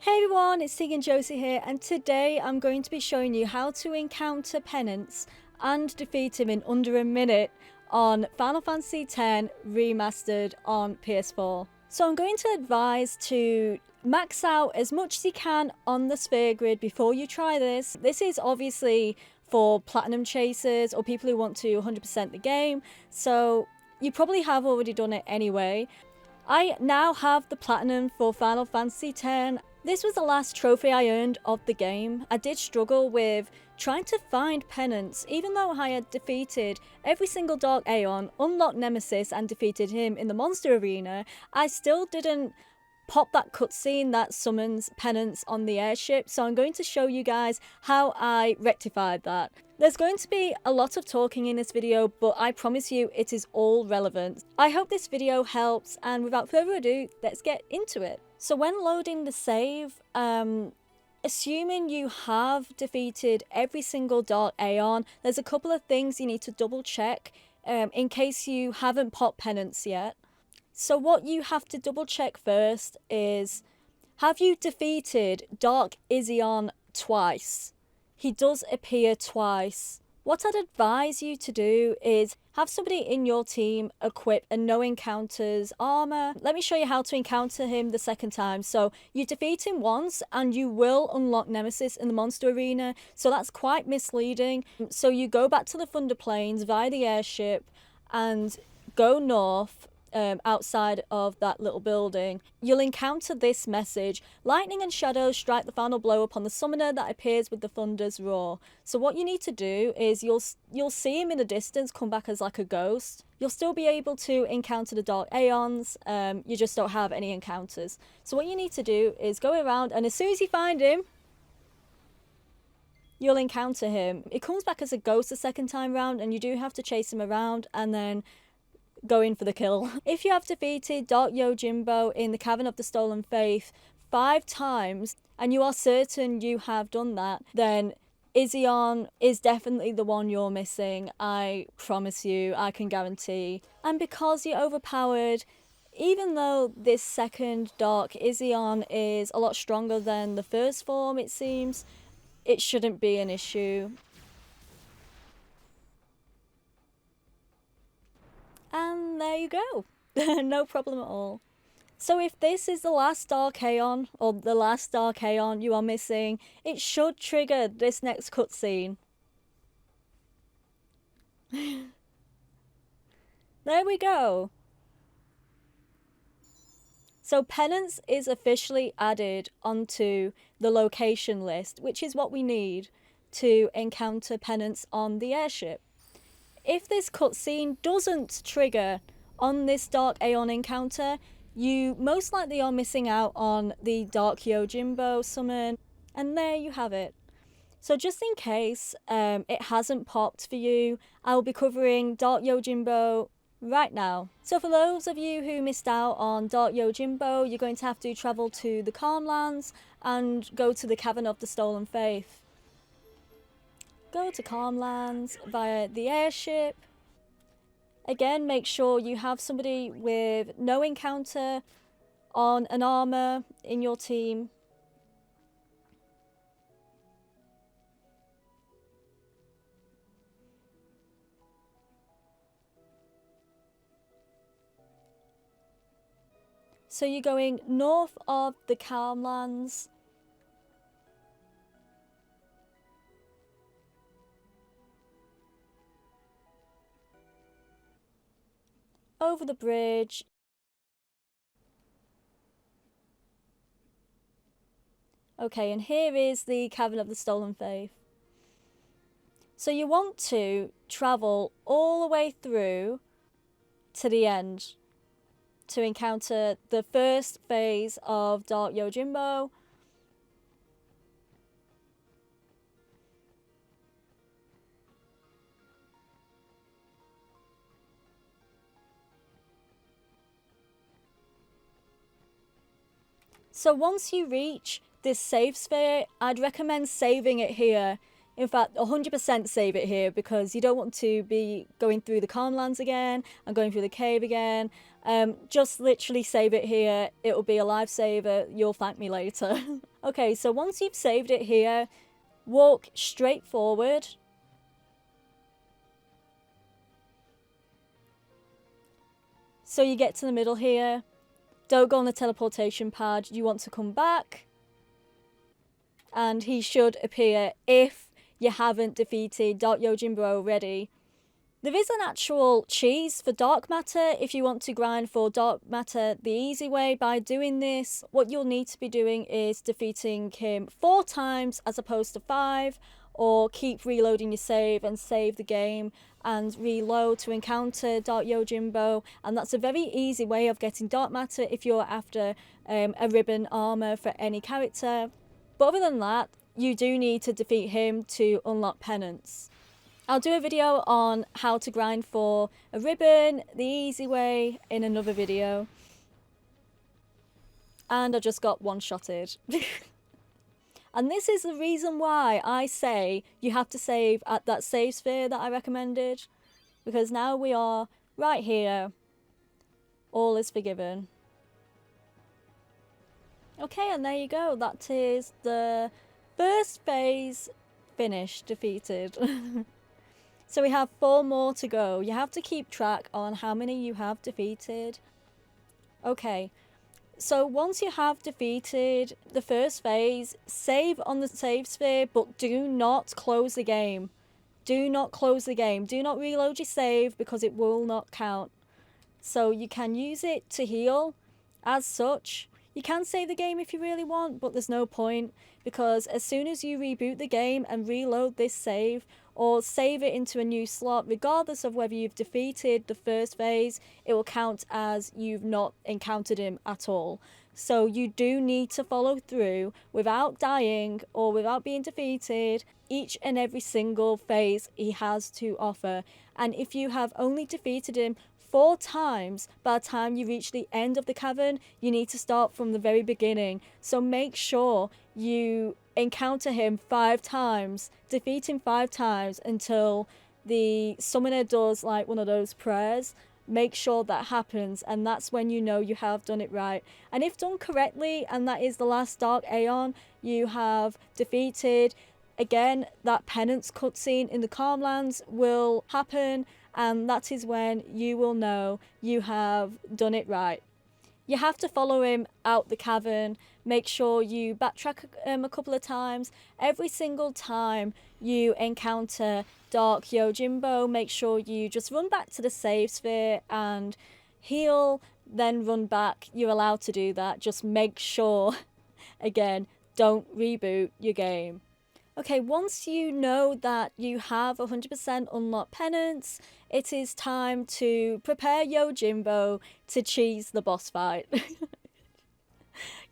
Hey everyone, it's Tegan Josie here, and today I'm going to be showing you how to encounter Penance and defeat him in under a minute on Final Fantasy X Remastered on PS4. So I'm going to advise to max out as much as you can on the sphere grid before you try this. This is obviously for platinum chasers or people who want to 100% the game, so you probably have already done it anyway. I now have the platinum for Final Fantasy X. This was the last trophy I earned of the game. I did struggle with trying to find Penance, even though I had defeated every single Dark Aeon, unlocked Nemesis and defeated him in the monster arena. I still didn't pop that cutscene that summons Penance on the airship, so I'm going to show you guys how I rectified that. There's going to be a lot of talking in this video, but I promise you it is all relevant. I hope this video helps, and without further ado, let's get into it. So when loading the save, assuming you have defeated every single Dark Aeon, there's a couple of things you need to double check in case you haven't popped Penance yet. So what you have to double check first is, have you defeated Dark 𝗬𝗢𝗨𝗧𝗨𝗕 twice? He does appear twice. What I'd advise you to do is have somebody in your team equip a no encounters armor. Let me show you how to encounter him the second time. So you defeat him once and you will unlock Nemesis in the monster arena, so that's quite misleading. So you go back to the Thunder Plains via the airship and go north. Outside of that little building, you'll encounter this message: lightning and shadows strike the final blow upon the summoner that appears with the thunder's roar. So what you need to do is you'll see him in the distance come back as like a ghost. You'll still be able to encounter the Dark Aeons, you just don't have any encounters. So what you need to do is go around, and as soon as you find him, you'll encounter him. It comes back as a ghost the second time round, and you do have to chase him around and then go in for the kill. If you have defeated Dark Yojimbo in the Cavern of the Stolen Faith 5 times, and you are certain you have done that, then 𝗬𝗢𝗢𝗨𝗧𝗨𝗕 is definitely the one you're missing. I promise you, I can guarantee. And because you're overpowered, even though this second Dark 𝗬𝗢𝗢𝗨𝗧𝗨𝗕 is a lot stronger than the first form, it seems, it shouldn't be an issue. And there you go. No problem at all. So if this is the last Dark Aeon, or the last Dark Aeon you are missing, it should trigger this next cutscene. There we go. So Penance is officially added onto the location list, which is what we need to encounter Penance on the airship. If this cutscene doesn't trigger on this Dark Aeon encounter, you most likely are missing out on the Dark Yojimbo summon, and there you have it. So just in case it hasn't popped for you, I will be covering Dark Yojimbo right now. So for those of you who missed out on Dark Yojimbo, you're going to have to travel to the Calmlands and go to the Cavern of the Stolen Faith. Go to Calmlands via the airship. Again, make sure you have somebody with no encounter on an armor in your team. So you're going north of the Calmlands. Over the bridge. Okay, and here is the Cavern of the Stolen Faith. So you want to travel all the way through to the end to encounter the first phase of Dark Yojimbo. So once you reach this save sphere, I'd recommend saving it here. In fact, 100% save it here, because you don't want to be going through the calm lands again and going through the cave again. Just literally save it here. It'll be a lifesaver. You'll thank me later. Okay, so once you've saved it here, walk straight forward. So you get to the middle here. Don't go on the teleportation pad. You want to come back. And he should appear if you haven't defeated Dark Yojimbo already. There is an actual cheese for dark matter if you want to grind for dark matter the easy way. By doing this, what you'll need to be doing is defeating him 4 times as opposed to 5, or keep reloading your save and save the game and reload to encounter Dark Yojimbo. And that's a very easy way of getting dark matter if you're after a ribbon armor for any character. But other than that, you do need to defeat him to unlock Penance. I'll do a video on how to grind for a ribbon the easy way in another video. And I just got one-shotted. And this is the reason why I say you have to save at that save sphere that I recommended. Because now we are right here. All is forgiven. Okay, and there you go. That is the first phase finished, defeated. So we have 4 more to go. You have to keep track on how many you have defeated. Okay, so once you have defeated the first phase, save on the save sphere, but do not close the game. Do not close the game. Do not reload your save, because it will not count. So you can use it to heal as such. You can save the game if you really want, but there's no point, because as soon as you reboot the game and reload this save, or save it into a new slot, regardless of whether you've defeated the first phase, it will count as you've not encountered him at all. So you do need to follow through without dying or without being defeated each and every single phase he has to offer. And if you have only defeated him 4 times by the time you reach the end of the cavern, you need to start from the very beginning. So make sure you encounter him 5 times, defeat him 5 times until the summoner does like one of those prayers. Make sure that happens, and that's when you know you have done it right. And if done correctly, and that is the last Dark Aeon you have defeated, again, that penance cutscene in the Calmlands will happen, and that is when you will know you have done it right. You have to follow him out the cavern. Make sure you backtrack a couple of times. Every single time you encounter Dark Yojimbo, make sure you just run back to the save sphere and heal, then run back. You're allowed to do that. Just make sure, again, don't reboot your game. Okay, once you know that you have 100% unlocked Penance, it is time to prepare Yojimbo to cheese the boss fight.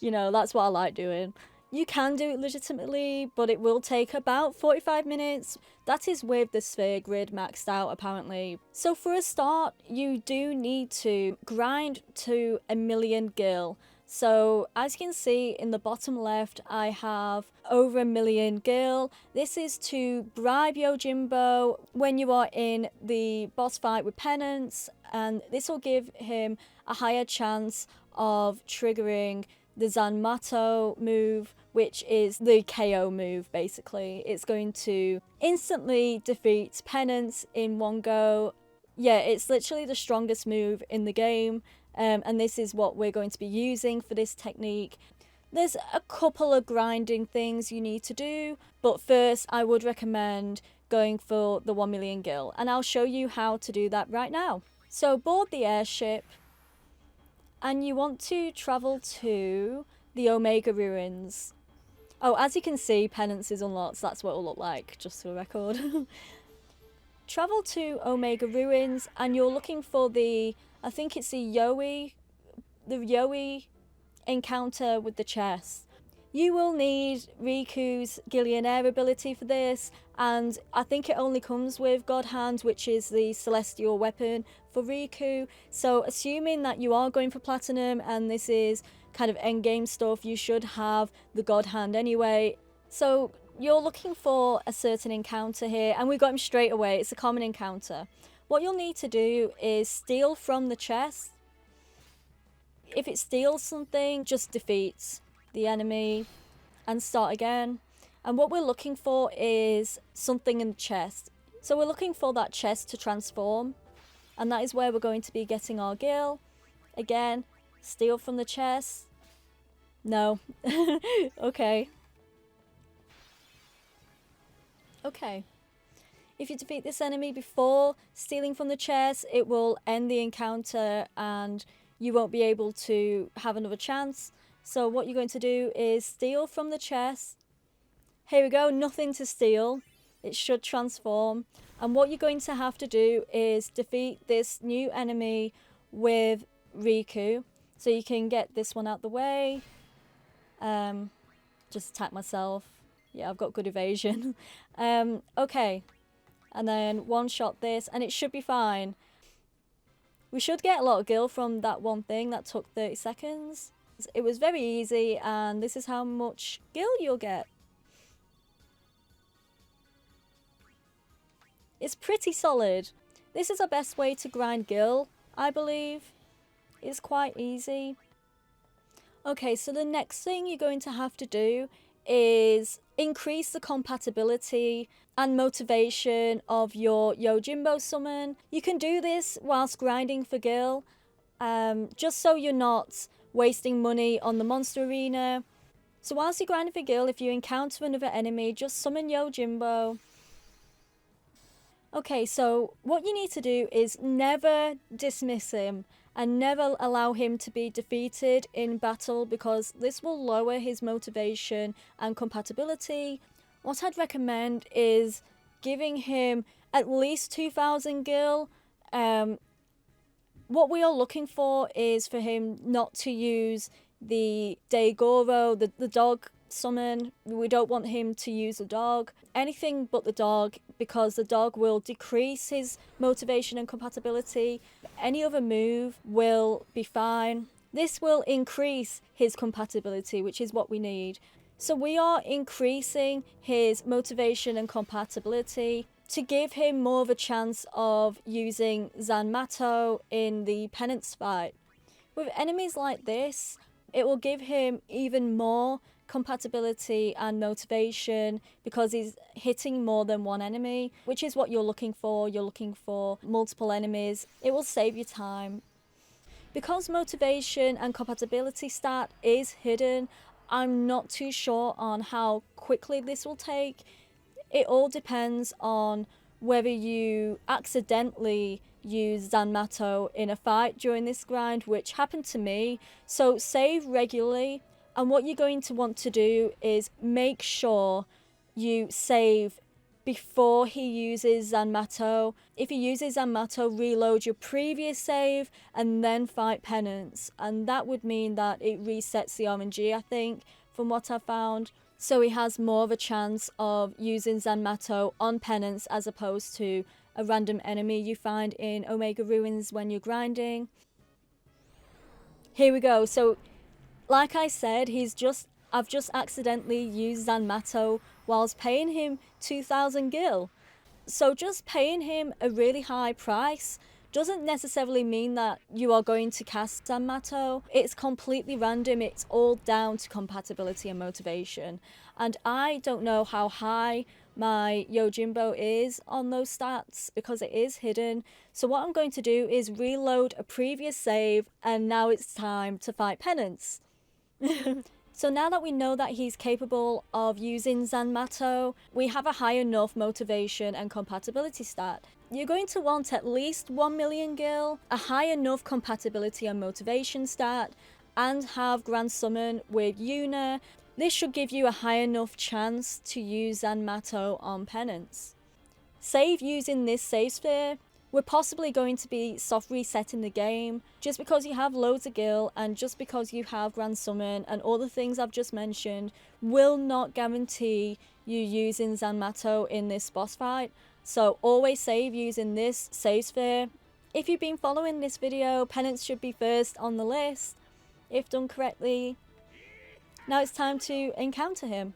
You know, that's what I like doing. You can do it legitimately, but it will take about 45 minutes. That is with the sphere grid maxed out, apparently. So for a start, you do need to grind to 1,000,000 gil. So as you can see in the bottom left, I have over 1,000,000 gil. This is to bribe Yojimbo when you are in the boss fight with Penance, and this will give him a higher chance of triggering the Zanmato move, which is the KO move, basically. It's going to instantly defeat Penance in one go. Yeah, it's literally the strongest move in the game. And this is what we're going to be using for this technique. There's a couple of grinding things you need to do, but first I would recommend going for the 1,000,000 gil, and I'll show you how to do that right now. So board the airship, and you want to travel to the Omega Ruins. Oh, as you can see, Penance is unlocked, so that's what it'll look like, just for the record. Travel to Omega Ruins, and you're looking for the, I think it's the Yoi encounter with the chest. You will need Riku's Gillionaire ability for this, and I think it only comes with God Hand, which is the celestial weapon for Riku. So assuming that you are going for Platinum and this is kind of endgame stuff, you should have the God Hand anyway. So you're looking for a certain encounter here, and we got him straight away. It's a common encounter. What you'll need to do is steal from the chest. If it steals something, just defeats the enemy and start again. And what we're looking for is something in the chest. So we're looking for that chest to transform, and that is where we're going to be getting our gil. Again, steal from the chest. No. Okay. Okay. If you defeat this enemy before stealing from the chest, it will end the encounter and you won't be able to have another chance. So what you're going to do is steal from the chest. Here we go, nothing to steal. It should transform. And what you're going to have to do is defeat this new enemy with Riku. So you can get this one out the way. Just attack myself. Yeah, I've got good evasion. Okay. And then one shot this, and it should be fine. We should get a lot of gil from that one thing that took 30 seconds. It was very easy, and this is how much gil you'll get. It's pretty solid. This is the best way to grind gil, I believe. It's quite easy. Okay, so the next thing you're going to have to do is increase the compatibility and motivation of your Yojimbo summon. You can do this whilst grinding for gil, just so you're not wasting money on the monster arena. So whilst you're grinding for gil, if you encounter another enemy, just summon Yojimbo. Okay, so what you need to do is never dismiss him and never allow him to be defeated in battle, because this will lower his motivation and compatibility. What I'd recommend is giving him at least 2,000 gil. What we are looking for is for him not to use the 𝗬𝗢𝗨𝗧𝗨𝗕, the dog summon. We don't want him to use the dog. Anything but the dog, because the dog will decrease his motivation and compatibility. Any other move will be fine. This will increase his compatibility, which is what we need. So we are increasing his motivation and compatibility to give him more of a chance of using 𝗬𝗢𝗨𝗧𝗨𝗕 in the Penance fight. With enemies like this, it will give him even more compatibility and motivation, because he's hitting more than one enemy, which is what you're looking for. You're looking for multiple enemies. It will save you time. Because motivation and compatibility stat is hidden, I'm not too sure on how quickly this will take. It all depends on whether you accidentally use 𝗬𝗢𝗨𝗧𝗨𝗕 in a fight during this grind, which happened to me. So save regularly, and what you're going to want to do is make sure you save before he uses 𝗬𝗢𝗨𝗧𝗨𝗕. If he uses 𝗬𝗬𝗨𝗧𝗨𝗕, reload your previous save and then fight Penance, and that would mean that it resets the RNG, I think, from what I've found. So he has more of a chance of using 𝗬𝗬𝗨𝗧𝗨𝗕 on Penance as opposed to a random enemy you find in Omega Ruins when you're grinding. Here we go. So like I said, I've just accidentally used 𝗬𝗬𝗨𝗧𝗨𝗕 whilst paying him 2,000 gil. So just paying him a really high price doesn't necessarily mean that you are going to cast 𝗬𝗬𝗨𝗧𝗨𝗕. It's completely random. It's all down to compatibility and motivation. And I don't know how high my Yojimbo is on those stats, because it is hidden. So what I'm going to do is reload a previous save, and now it's time to fight Penance. So now that we know that he's capable of using 𝗬𝗬𝗨𝗧𝗨𝗕, we have a high enough motivation and compatibility stat. You're going to want at least 1 million gil, a high enough compatibility and motivation stat, and have Grand Summon with Yuna. This should give you a high enough chance to use 𝗬𝗬𝗨𝗧𝗨𝗕 on Penance. Save using this save sphere. We're possibly going to be soft resetting the game. Just because you have loads of gil and just because you have Grand Summon and all the things I've just mentioned will not guarantee you using 𝗬𝗬𝗨𝗧𝗨𝗕 in this boss fight. So always save using this save sphere. If you've been following this video, Penance should be first on the list, if done correctly. Now it's time to encounter him.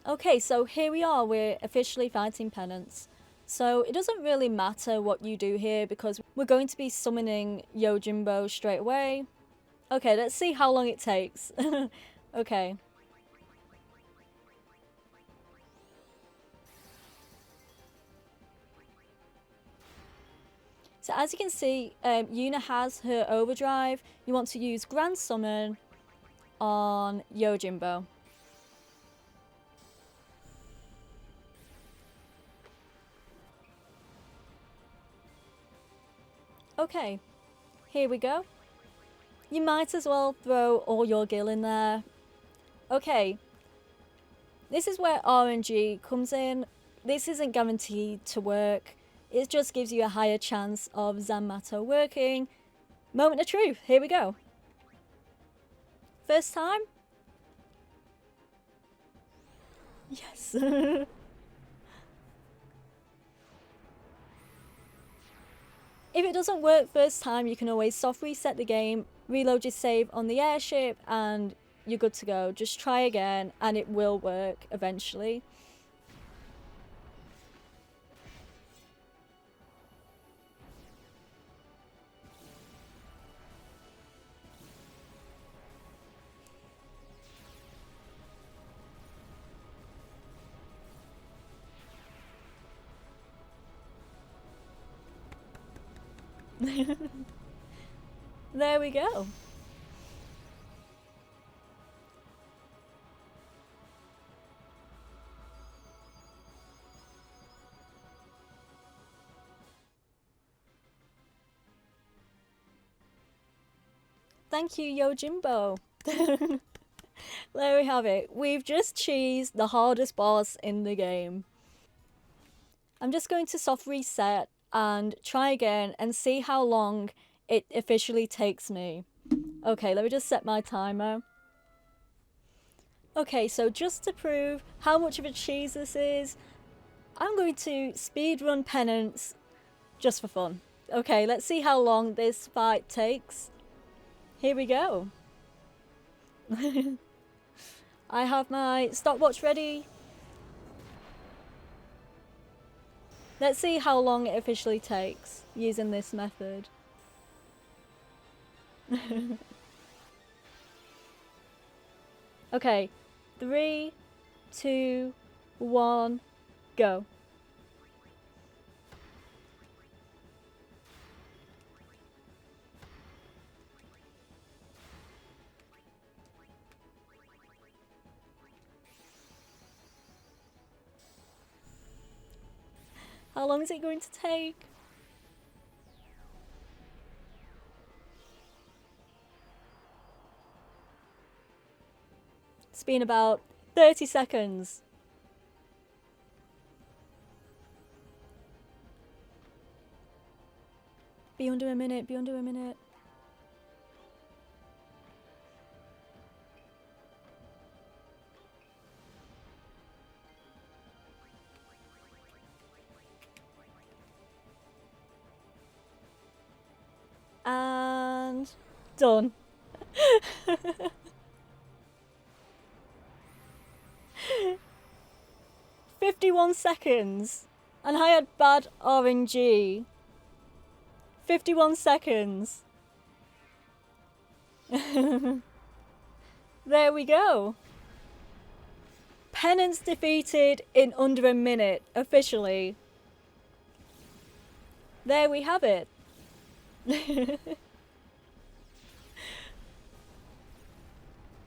Okay, so here we are, we're officially fighting Penance. So it doesn't really matter what you do here because we're going to be summoning 𝗬𝗢𝗨𝗧𝗨𝗕𝗘 straight away. Okay, let's see how long it takes. Okay. So as you can see, Yuna has her overdrive. You want to use Grand Summon on 𝗬𝗢𝗨𝗧𝗨𝗕𝗘. Okay, here we go. You might as well throw all your gil in there. Okay, this is where RNG comes in. This isn't guaranteed to work. It just gives you a higher chance of 𝗬𝗎𝗪 working. Moment of truth, here we go. First time? Yes. If it doesn't work first time, you can always soft reset the game, reload your save on the airship, and you're good to go. Just try again, and it will work eventually. There we go. Thank you, 𝗬𝗢𝗨𝗧𝗨𝗕𝗘. There we have it. We've just cheesed the hardest boss in the game. I'm just going to soft reset and try again and see how long it officially takes me. Okay, let me just set my timer. Okay, so just to prove how much of a cheese this is, I'm going to speedrun Penance just for fun. Okay, let's see how long this fight takes. Here we go. I have my stopwatch ready. Let's see how long it officially takes using this method. Okay, 3, 2, 1, go. How long is it going to take? It's been about 30 seconds. Be under a minute, be under a minute. And done. 51 seconds. And I had bad RNG. 51 seconds. There we go. Penance defeated in under a minute, officially. There we have it.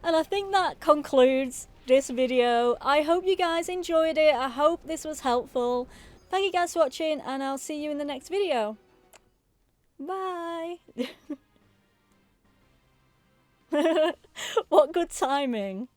And I think that concludes this video. I hope you guys enjoyed it. I hope this was helpful. Thank you guys for watching, and I'll see you in the next video. Bye. What good timing.